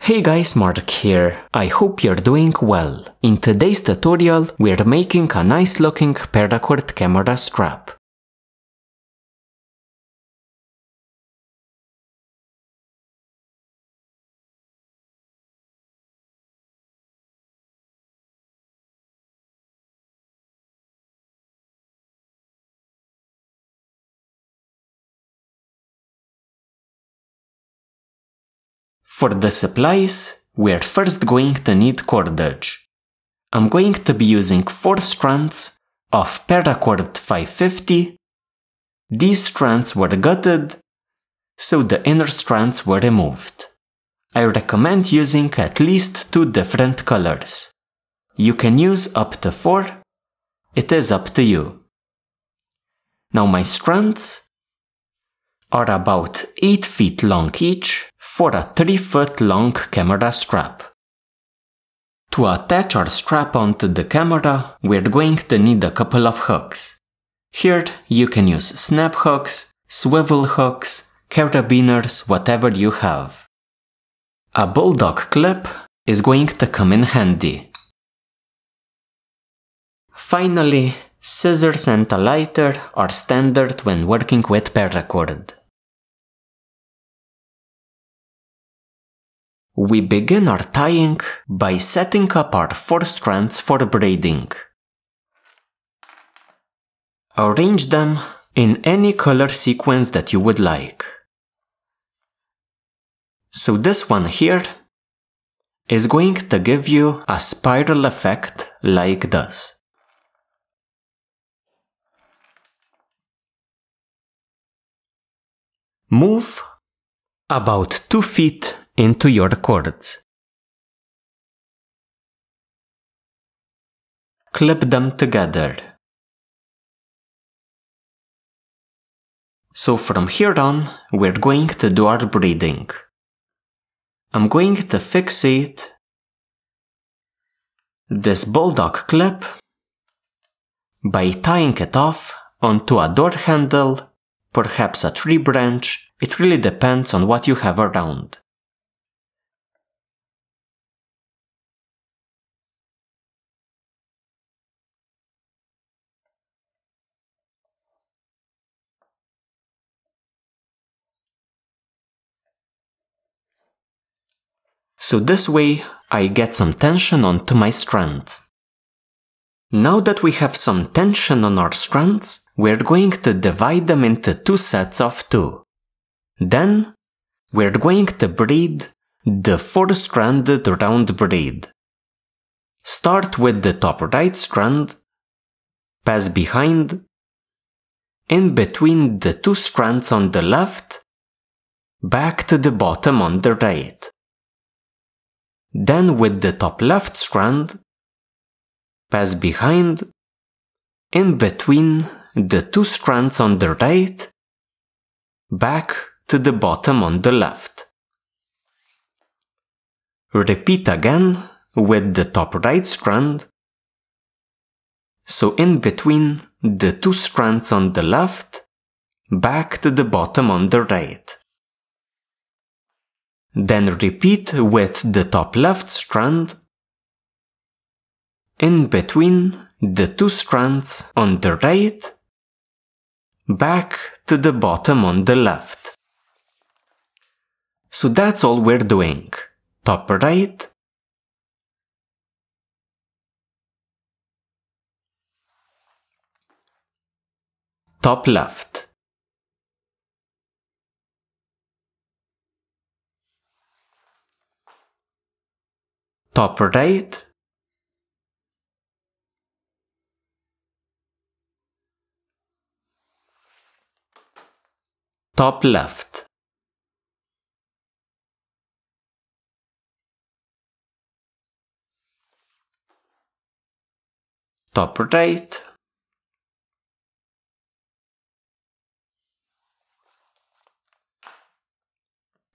Hey guys, Mark here. I hope you're doing well. In today's tutorial, we're making a nice looking paracord camera strap. For the supplies, we're first going to need cordage. I'm going to be using 4 strands of Paracord 550. These strands were gutted, so the inner strands were removed. I recommend using at least 2 different colors. You can use up to 4. It is up to you. Now my strands are about 8 feet long each for a 3-foot long camera strap. To attach our strap onto the camera, we're going to need a couple of hooks. Here you can use snap hooks, swivel hooks, carabiners, whatever you have. A bulldog clip is going to come in handy. Finally, scissors and a lighter are standard when working with paracord. We begin our tying by setting up our 4 strands for braiding. Arrange them in any color sequence that you would like. So this one here is going to give you a spiral effect like this. Move about 2 feet into your cords. Clip them together. So from here on, we're going to do our braiding. I'm going to fixate this bulldog clip by tying it off onto a door handle, perhaps a tree branch. It really depends on what you have around. So this way, I get some tension onto my strands. Now that we have some tension on our strands, we're going to divide them into 2 sets of 2. Then, we're going to braid the 4-stranded round braid. Start with the top right strand, pass behind, in between the 2 strands on the left, back to the bottom on the right. Then with the top left strand, pass behind, in between the 2 strands on the right, back to the bottom on the left. Repeat again with the top right strand, so in between the 2 strands on the left, back to the bottom on the right. Then repeat with the top left strand, in between the 2 strands on the right, back to the bottom on the left. So that's all we're doing. Top right, top left. Top right, top left. Top right,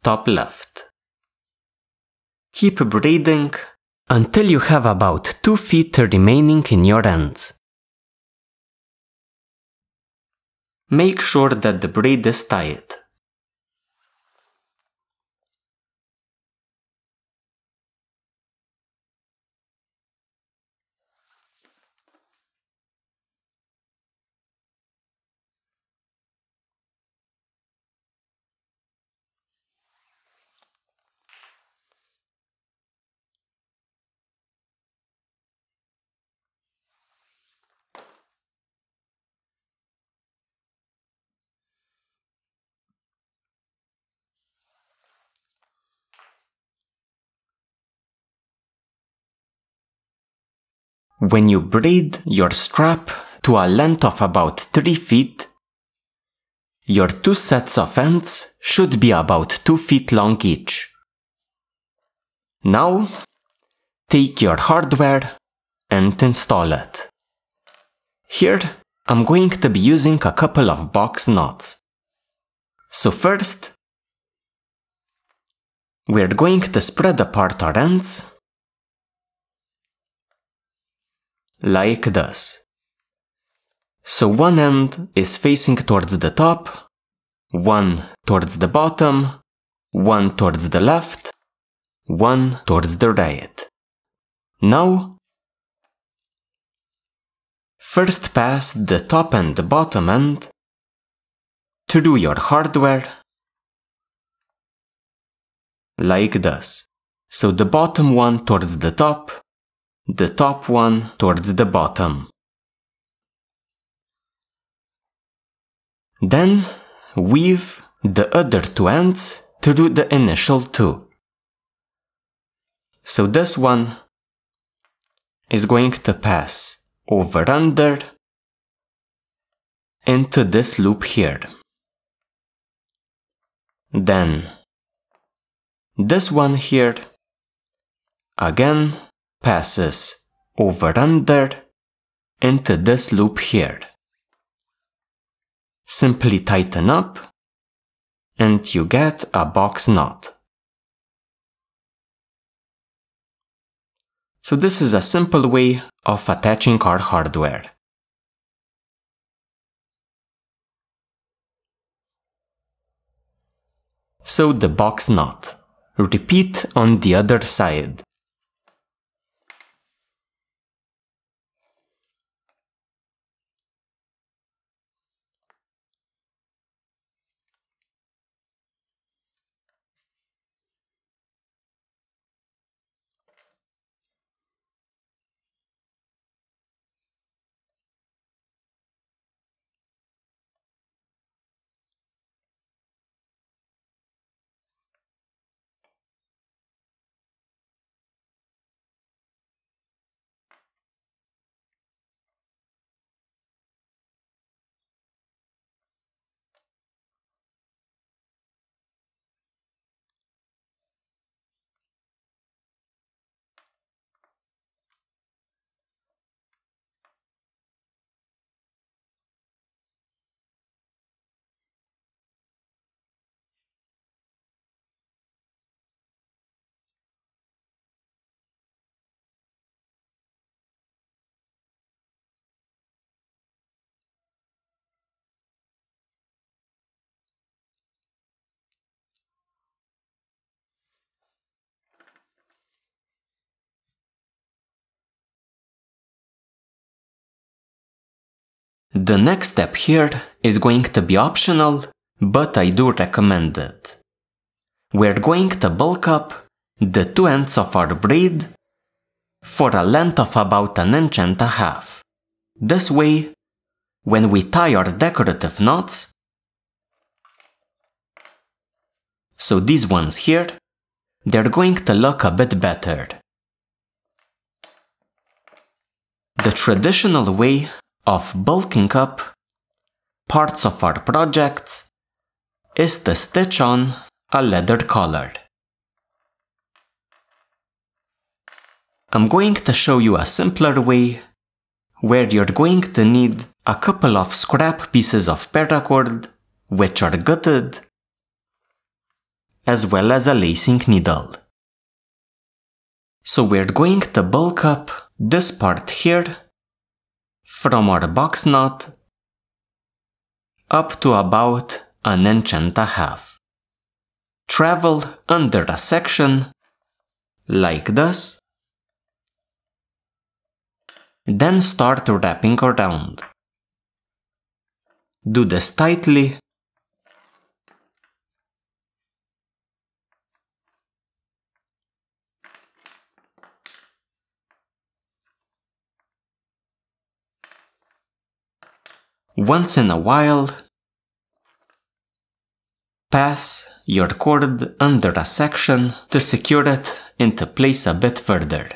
top left. Keep braiding until you have about 2 feet remaining in your ends. Make sure that the braid is tight. when you braid your strap to a length of about 3 feet, your 2 sets of ends should be about 2 feet long each. Now, take your hardware and install it. Here, I'm going to be using a couple of box knots. So first, we're going to spread apart our ends like this. So one end is facing towards the top, one towards the bottom, one towards the left, one towards the right. Now, first pass the top and the bottom end through your hardware like this. So the bottom one towards the top one towards the bottom. Then weave the other 2 ends through the initial 2. So this one is going to pass over under into this loop here. Then this one here again passes over under into this loop here. Simply tighten up and you get a box knot. So this is a simple way of attaching our hardware. So the box knot. Repeat on the other side. The next step here is going to be optional, but I do recommend it. We're going to bulk up the 2 ends of our braid for a length of about 1.5 inches. This way, when we tie our decorative knots, so these ones here, they're going to look a bit better. The traditional way of bulking up parts of our projects is to stitch on a leather collar. I'm going to show you a simpler way where you're going to need a couple of scrap pieces of paracord which are gutted, as well as a lacing needle. So we're going to bulk up this part here from our box knot up to about 1.5 inches. Travel under a section like this, then start wrapping around. Do this tightly . Once in a while, pass your cord under a section to secure it into place a bit further.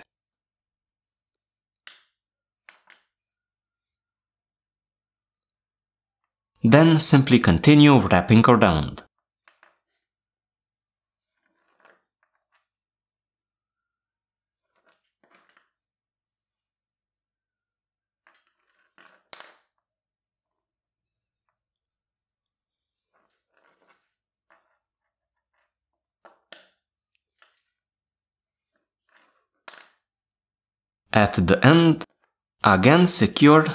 Then simply continue wrapping around. At the end, again secure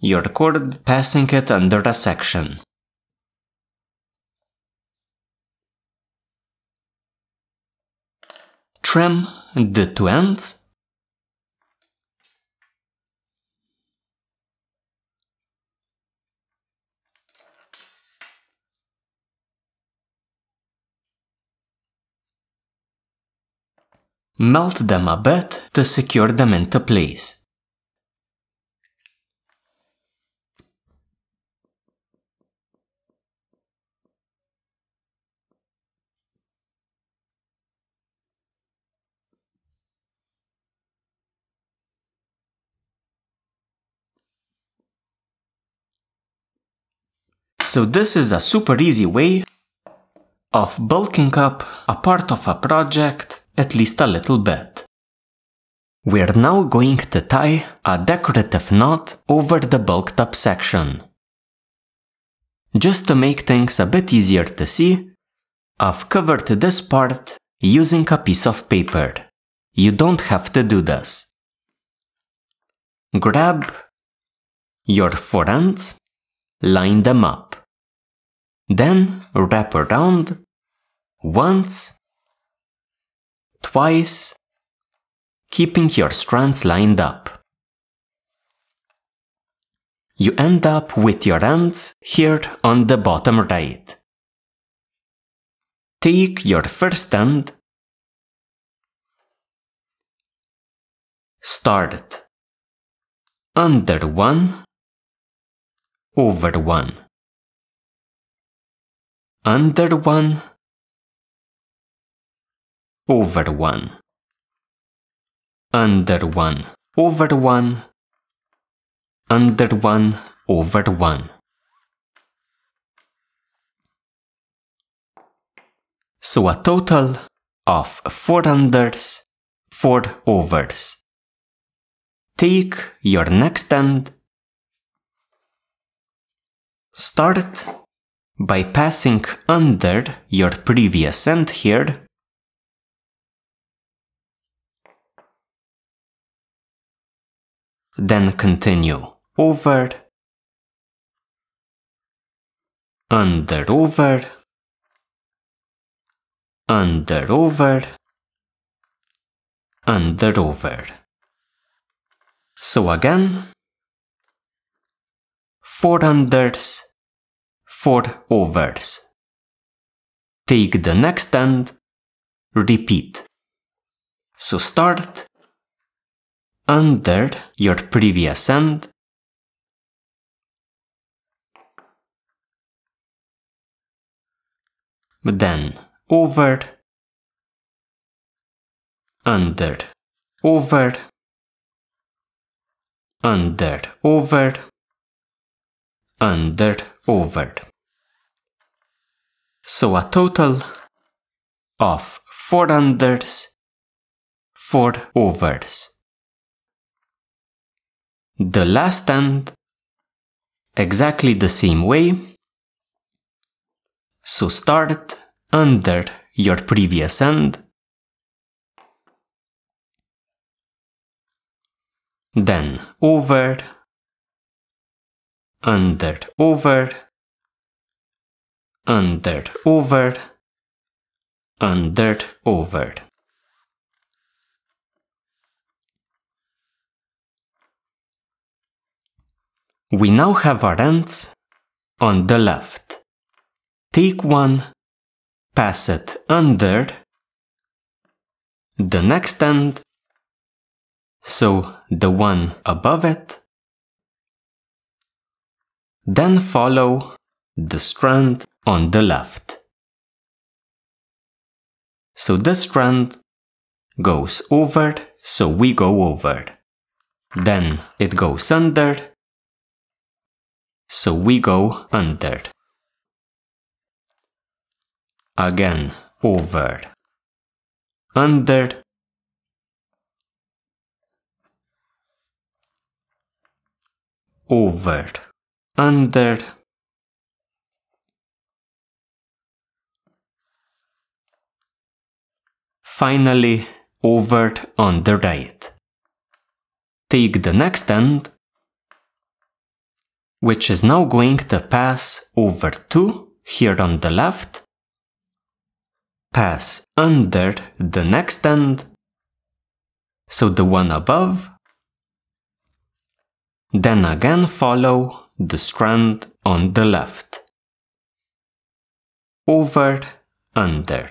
your cord, passing it under a section. Trim the two ends. Melt them a bit to secure them into place. So this is a super easy way of bulking up a part of a project at least a little bit. We're now going to tie a decorative knot over the bulked up section. Just to make things a bit easier to see, I've covered this part using a piece of paper. You don't have to do this. Grab your four ends, line them up. Then wrap around once, twice, keeping your strands lined up. You end up with your ends here on the bottom right. Take your first end, start under one, over one, under one, over one, under one, over one, under one, over one. So a total of 4 unders, 4 overs. Take your next end, start by passing under your previous end here, then continue over, under, over, under, over, under, over. So again, 4 unders, 4 overs. Take the next end, repeat. So start under your previous end, then over, under, over, under, over, under, over. So a total of 4 unders, 4 overs. The last end, exactly the same way. So start under your previous end, then over, under, over, under, over, under, over. We now have our ends on the left. Take one, pass it under the next end, so the one above it, then follow the strand on the left. So this strand goes over, so we go over. Then it goes under, So we go under. Again, over. Under. Over. Under. Finally, over on the right. Take the next end, which is now going to pass over 2 here on the left, pass under the next end, so the one above, then again follow the strand on the left. Over, under.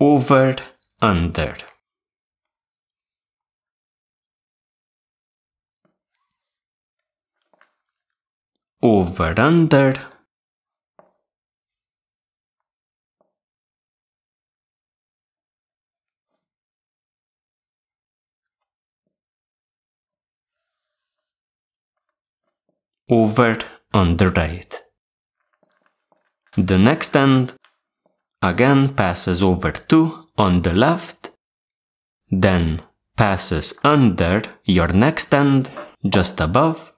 Over, under. Over, under. Over on the right. The next end again passes over 2 on the left, then passes under your next end just above,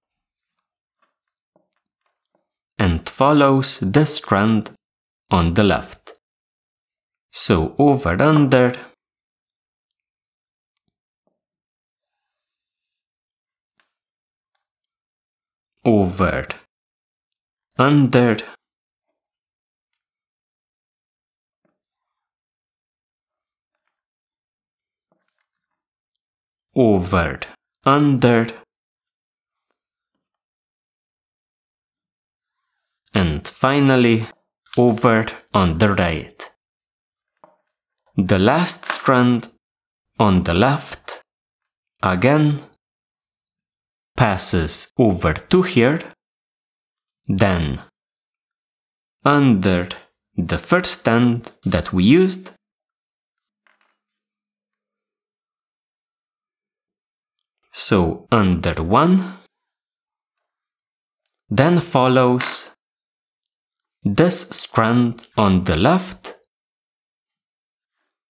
and follows the strand on the left. So over, under, over, under, over, under, and finally over on the right. The last strand on the left again passes over 2 here, then under the first end that we used, so under 1, then follows this strand on the left,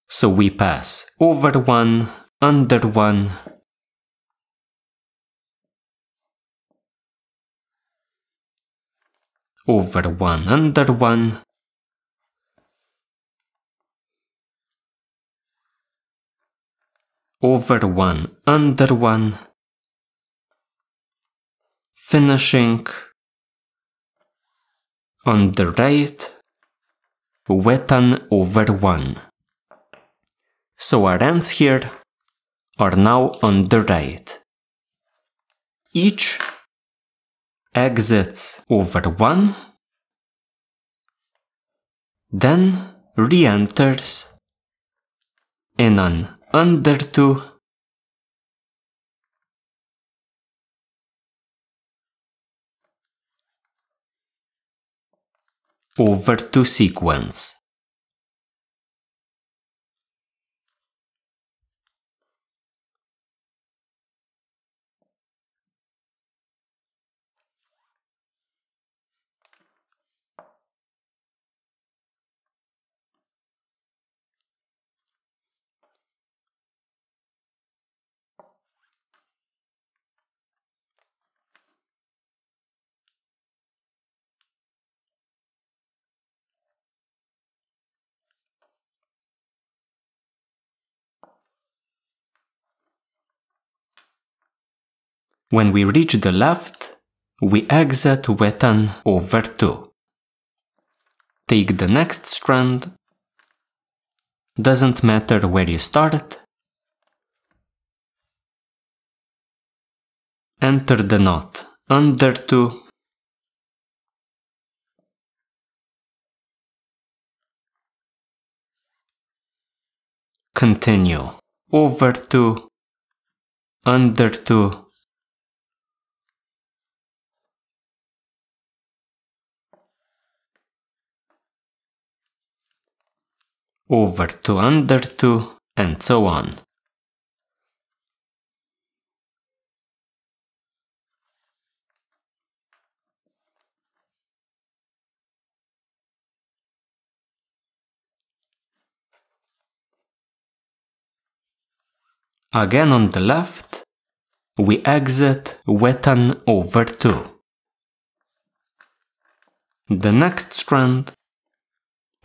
so we pass over 1, under 1, over 1, under 1, over 1, under 1, finishing on the right with an over 1. So our ends here are now on the right. Each exits over 1, then re-enters in an under 2, over 2 sequence. When we reach the left, we exit with an over 2. Take the next strand, doesn't matter where you start, enter the knot under 2, continue over 2, under 2, over 2, under 2, and so on. Again on the left, we exit with an over 2. The next strand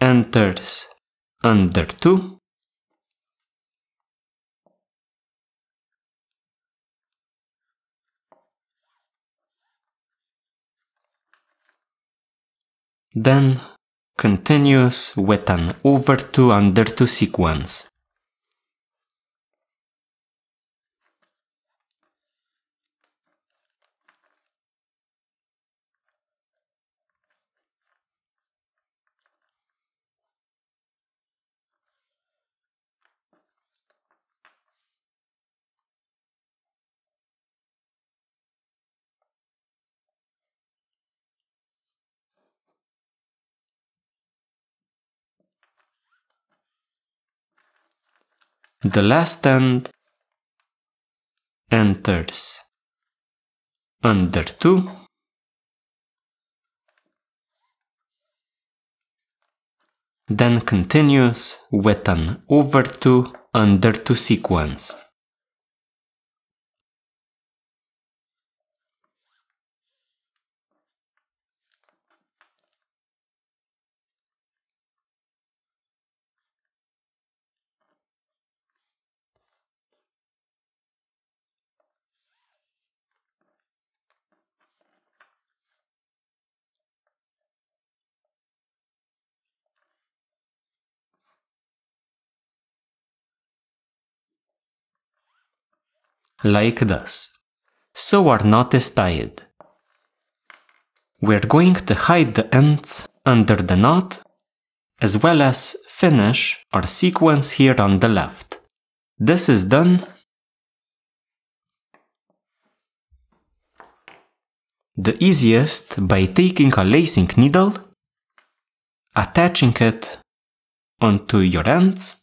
enters under 2, then continues with an over 2 under 2 sequence. The last end enters under 2, then continues with an over 2 under 2 sequence. Like this. So our knot is tied. We're going to hide the ends under the knot, as well as finish our sequence here on the left. This is done the easiest by taking a lacing needle, attaching it onto your ends,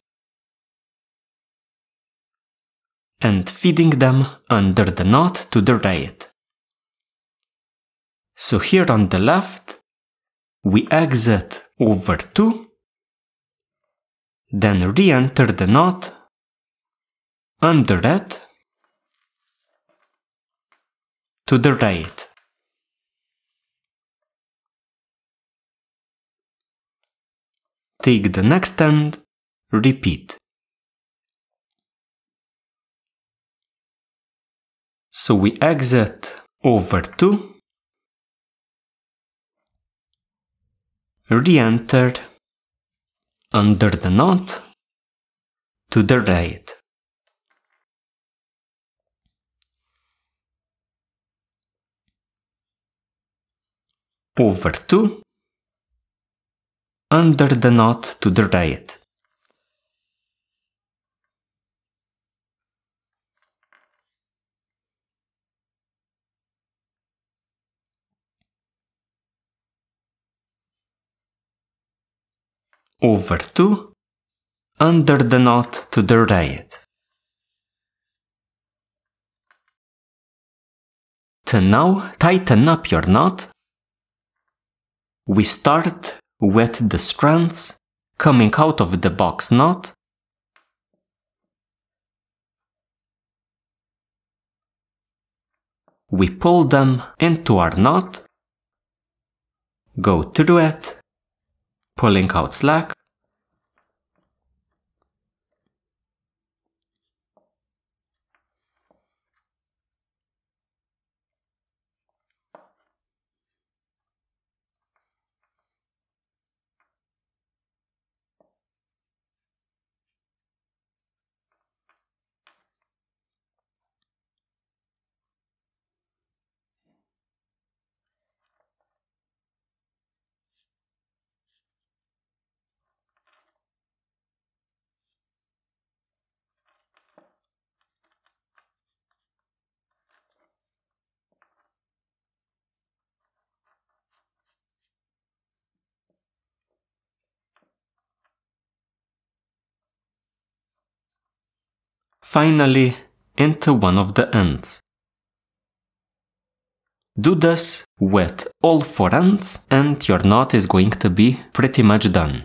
and feeding them under the knot to the right. So here on the left, we exit over 2, then re-enter the knot, under it, to the right. Take the next end, repeat. So we exit over 2, re-enter under the knot to the right. Over 2, under the knot to the right. Over 2, under the knot to the right. To now tighten up your knot, we start with the strands coming out of the box knot, we pull them into our knot, go through it, pulling out slack, finally into one of the ends. Do this with all 4 ends and your knot is going to be pretty much done.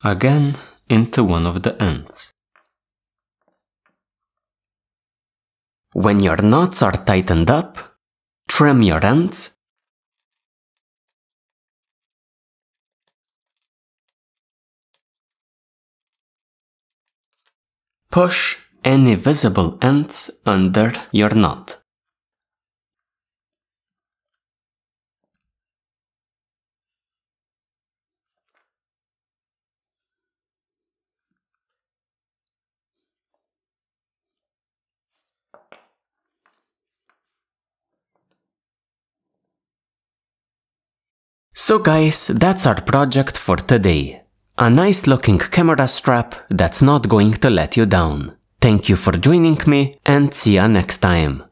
again into one of the ends. When your knots are tightened up, trim your ends . Push any visible ends under your knot. So guys, that's our project for today. A nice looking camera strap that's not going to let you down. Thank you for joining me and see ya next time.